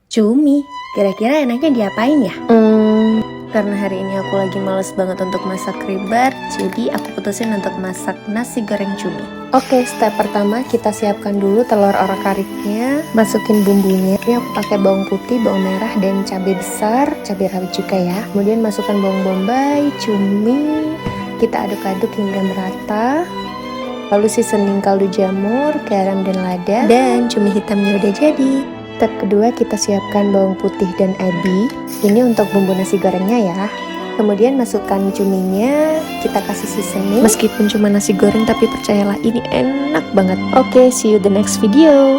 Cumi, kira-kira enaknya diapain ya? Karena hari ini aku lagi males banget untuk masak ribet, jadi aku putusin untuk masak nasi goreng cumi. Oke, step pertama kita siapkan dulu telur orak-ariknya, masukin bumbunya. Ini aku pakai bawang putih, bawang merah, dan cabai besar, cabai rawit juga ya. Kemudian masukkan bawang bombay, cumi, kita aduk-aduk hingga merata. Lalu seasoning kaldu jamur, garam dan lada, dan cumi hitamnya udah jadi. Step kedua kita siapkan bawang putih dan ebi. Ini untuk bumbu nasi gorengnya ya. Kemudian masukkan cuminya, kita kasih seasoning. Meskipun cuma nasi goreng tapi percayalah ini enak banget. Oke, see you the next video.